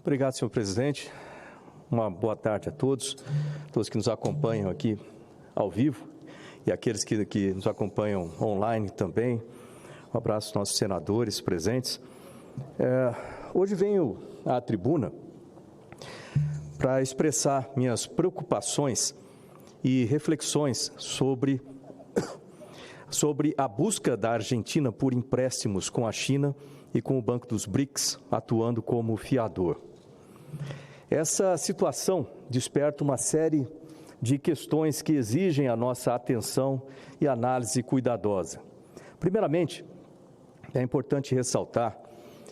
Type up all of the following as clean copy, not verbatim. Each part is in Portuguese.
Obrigado, senhor presidente. Uma boa tarde a todos que nos acompanham aqui ao vivo e aqueles que nos acompanham online também. Um abraço aos nossos senadores presentes. Hoje venho à tribuna para expressar minhas preocupações e reflexões sobre a busca da Argentina por empréstimos com a China e com o Banco dos BRICS atuando como fiador. Essa situação desperta uma série de questões que exigem a nossa atenção e análise cuidadosa. Primeiramente, é importante ressaltar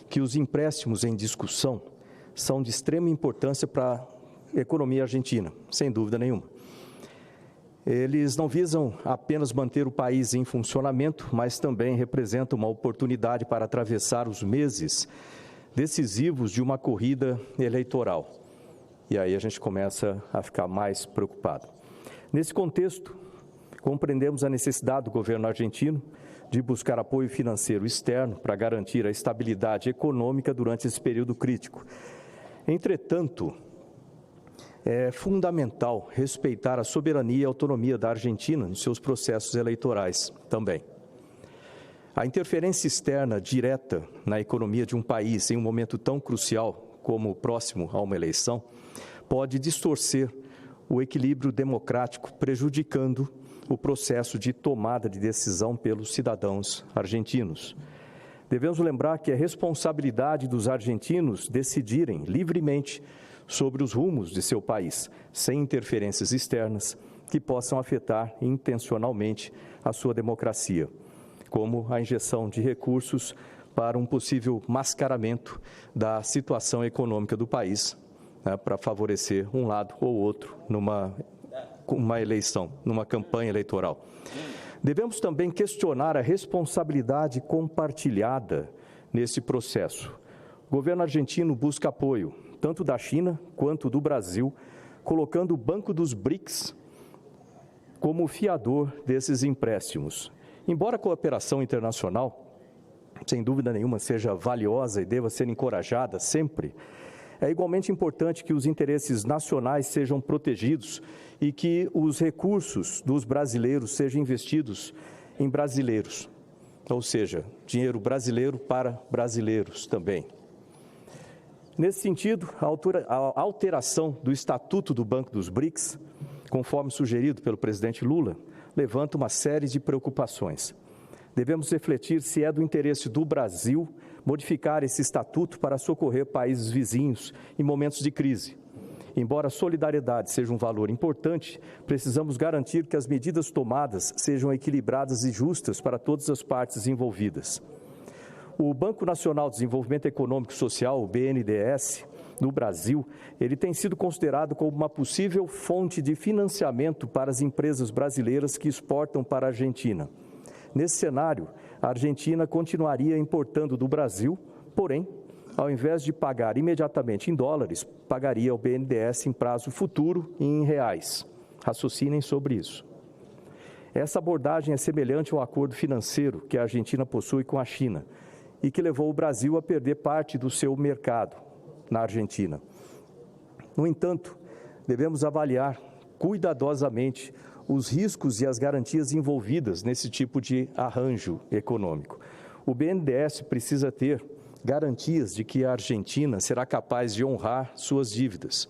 que os empréstimos em discussão são de extrema importância para a economia argentina, sem dúvida nenhuma. Eles não visam apenas manter o país em funcionamento, mas também representam uma oportunidade para atravessar os meses decisivos de uma corrida eleitoral. E aí a gente começa a ficar mais preocupado. Nesse contexto, compreendemos a necessidade do governo argentino de buscar apoio financeiro externo para garantir a estabilidade econômica durante esse período crítico. Entretanto, é fundamental respeitar a soberania e autonomia da Argentina nos seus processos eleitorais também. A interferência externa direta na economia de um país em um momento tão crucial como o próximo a uma eleição pode distorcer o equilíbrio democrático, prejudicando o processo de tomada de decisão pelos cidadãos argentinos. Devemos lembrar que é responsabilidade dos argentinos decidirem livremente sobre os rumos de seu país, sem interferências externas que possam afetar intencionalmente a sua democracia, como a injeção de recursos para um possível mascaramento da situação econômica do país, para favorecer um lado ou outro numa eleição, numa campanha eleitoral. Devemos também questionar a responsabilidade compartilhada nesse processo. O governo argentino busca apoio, tanto da China quanto do Brasil, colocando o Banco dos BRICS como fiador desses empréstimos. Embora a cooperação internacional, sem dúvida nenhuma, seja valiosa e deva ser encorajada sempre, é igualmente importante que os interesses nacionais sejam protegidos e que os recursos dos brasileiros sejam investidos em brasileiros, ou seja, dinheiro brasileiro para brasileiros também. Nesse sentido, a alteração do Estatuto do Banco dos BRICS, conforme sugerido pelo presidente Lula, levanta uma série de preocupações. Devemos refletir se é do interesse do Brasil modificar esse estatuto para socorrer países vizinhos em momentos de crise. Embora a solidariedade seja um valor importante, precisamos garantir que as medidas tomadas sejam equilibradas e justas para todas as partes envolvidas. O Banco Nacional de Desenvolvimento Econômico e Social, o BNDES, no Brasil, ele tem sido considerado como uma possível fonte de financiamento para as empresas brasileiras que exportam para a Argentina. Nesse cenário, a Argentina continuaria importando do Brasil, porém, ao invés de pagar imediatamente em dólares, pagaria ao BNDES em prazo futuro e em reais. Raciocinem sobre isso. Essa abordagem é semelhante ao acordo financeiro que a Argentina possui com a China e que levou o Brasil a perder parte do seu mercado na Argentina. No entanto, devemos avaliar cuidadosamente os riscos e as garantias envolvidas nesse tipo de arranjo econômico. O BNDES precisa ter garantias de que a Argentina será capaz de honrar suas dívidas,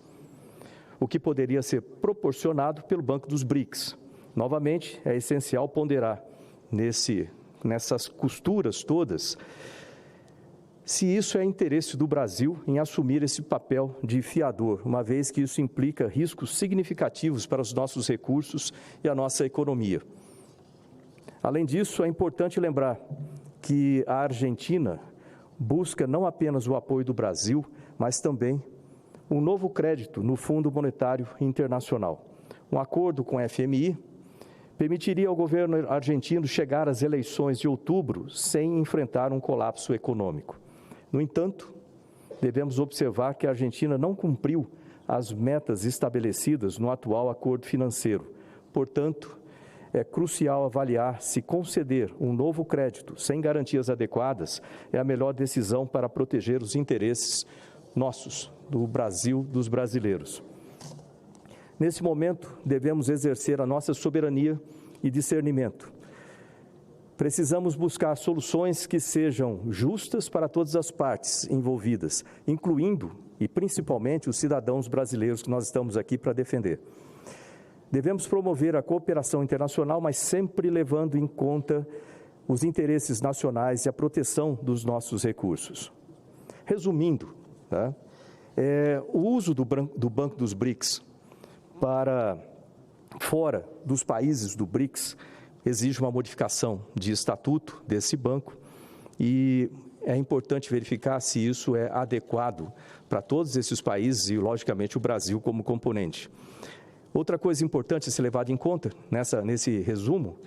o que poderia ser proporcionado pelo Banco dos BRICS. Novamente, é essencial ponderar nessas costuras todas se isso é interesse do Brasil em assumir esse papel de fiador, uma vez que isso implica riscos significativos para os nossos recursos e a nossa economia. Além disso, é importante lembrar que a Argentina busca não apenas o apoio do Brasil, mas também um novo crédito no Fundo Monetário Internacional. Um acordo com a FMI permitiria ao governo argentino chegar às eleições de outubro sem enfrentar um colapso econômico. No entanto, devemos observar que a Argentina não cumpriu as metas estabelecidas no atual acordo financeiro. Portanto, é crucial avaliar se conceder um novo crédito sem garantias adequadas é a melhor decisão para proteger os interesses nossos, do Brasil, dos brasileiros. Nesse momento, devemos exercer a nossa soberania e discernimento. Precisamos buscar soluções que sejam justas para todas as partes envolvidas, incluindo e principalmente os cidadãos brasileiros que nós estamos aqui para defender. Devemos promover a cooperação internacional, mas sempre levando em conta os interesses nacionais e a proteção dos nossos recursos. Resumindo, tá? O uso do Banco dos BRICS para fora dos países do BRICS exige uma modificação de estatuto desse banco e é importante verificar se isso é adequado para todos esses países e, logicamente, o Brasil como componente. Outra coisa importante a ser levada em conta nesse resumo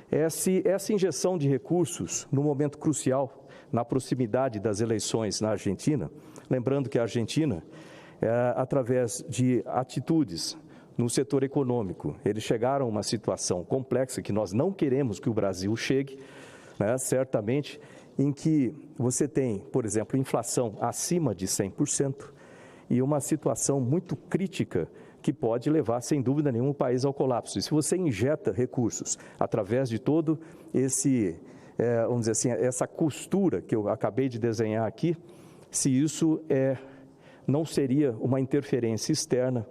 é se essa injeção de recursos no momento crucial, na proximidade das eleições na Argentina, lembrando que a Argentina, através de atitudes no setor econômico, eles chegaram a uma situação complexa que nós não queremos que o Brasil chegue, né, certamente, em que você tem, por exemplo, inflação acima de 100% e uma situação muito crítica que pode levar, sem dúvida nenhuma, o país ao colapso. E se você injeta recursos através de todo vamos dizer assim, essa costura que eu acabei de desenhar aqui, se isso não seria uma interferência externa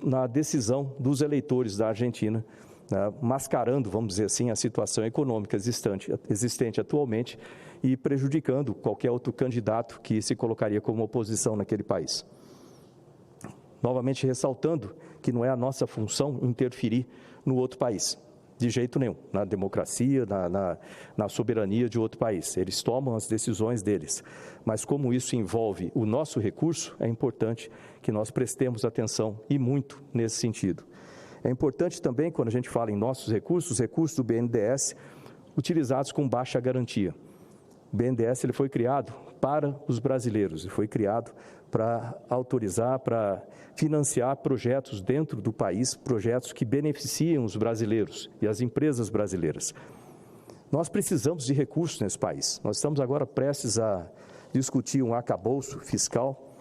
na decisão dos eleitores da Argentina, né, mascarando, vamos dizer assim, a situação econômica existente atualmente e prejudicando qualquer outro candidato que se colocaria como oposição naquele país. Novamente ressaltando que não é a nossa função interferir no outro país, de jeito nenhum, na democracia, na soberania de outro país. Eles tomam as decisões deles, mas como isso envolve o nosso recurso, é importante que nós prestemos atenção e muito nesse sentido. É importante também, quando a gente fala em nossos recursos, os recursos do BNDES utilizados com baixa garantia. O BNDES ele foi criado para os brasileiros, ele foi criado para autorizar, para financiar projetos dentro do país, projetos que beneficiam os brasileiros e as empresas brasileiras. Nós precisamos de recursos nesse país. Nós estamos agora prestes a discutir um arcabouço fiscal.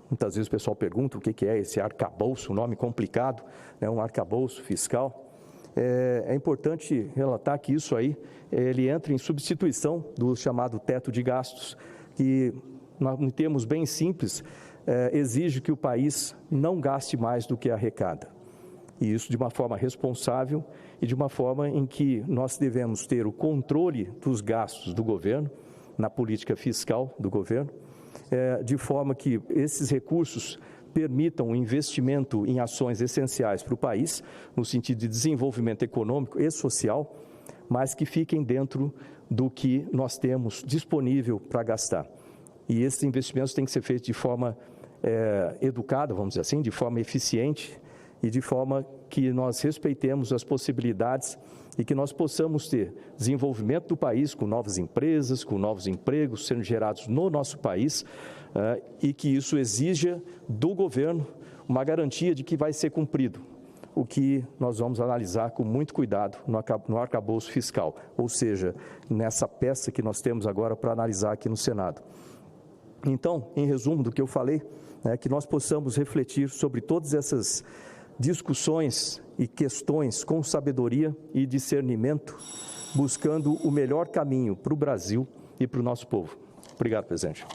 Muitas vezes o pessoal pergunta o que é esse arcabouço, um nome complicado, né? Um arcabouço fiscal. É importante relatar que isso aí, ele entra em substituição do chamado teto de gastos, que, em termos bem simples, exige que o país não gaste mais do que arrecada. E isso de uma forma responsável e de uma forma em que nós devemos ter o controle dos gastos do governo, na política fiscal do governo, de forma que esses recursos permitam o investimento em ações essenciais para o país, no sentido de desenvolvimento econômico e social, mas que fiquem dentro do que nós temos disponível para gastar. E esses investimentos têm que ser feitos de forma educada, vamos dizer assim, de forma eficiente e de forma que nós respeitemos as possibilidades e que nós possamos ter desenvolvimento do país com novas empresas, com novos empregos sendo gerados no nosso país e que isso exija do governo uma garantia de que vai ser cumprido, o que nós vamos analisar com muito cuidado no arcabouço fiscal, ou seja, nessa peça que nós temos agora para analisar aqui no Senado. Então, em resumo do que eu falei, que nós possamos refletir sobre todas essas discussões e questões com sabedoria e discernimento, buscando o melhor caminho para o Brasil e para o nosso povo. Obrigado, presidente.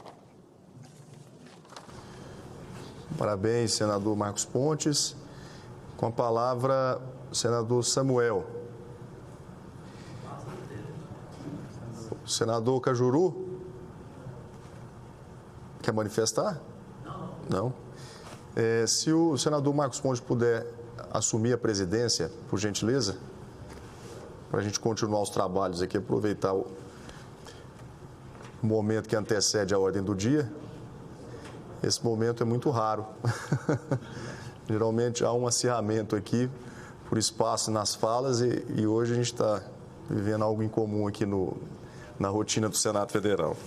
Parabéns, senador Marcos Pontes. Com a palavra, o senador Samuel. Senador Cajuru, quer manifestar? Não. Se o senador Marcos Pontes puder assumir a presidência, por gentileza, para a gente continuar os trabalhos aqui, aproveitar o momento que antecede a ordem do dia. Esse momento é muito raro. Geralmente há um acirramento aqui por espaço nas falas e hoje a gente está vivendo algo incomum aqui na rotina do Senado Federal.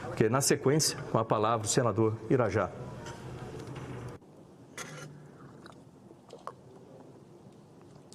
Ok, na sequência, com a palavra o senador Irajá.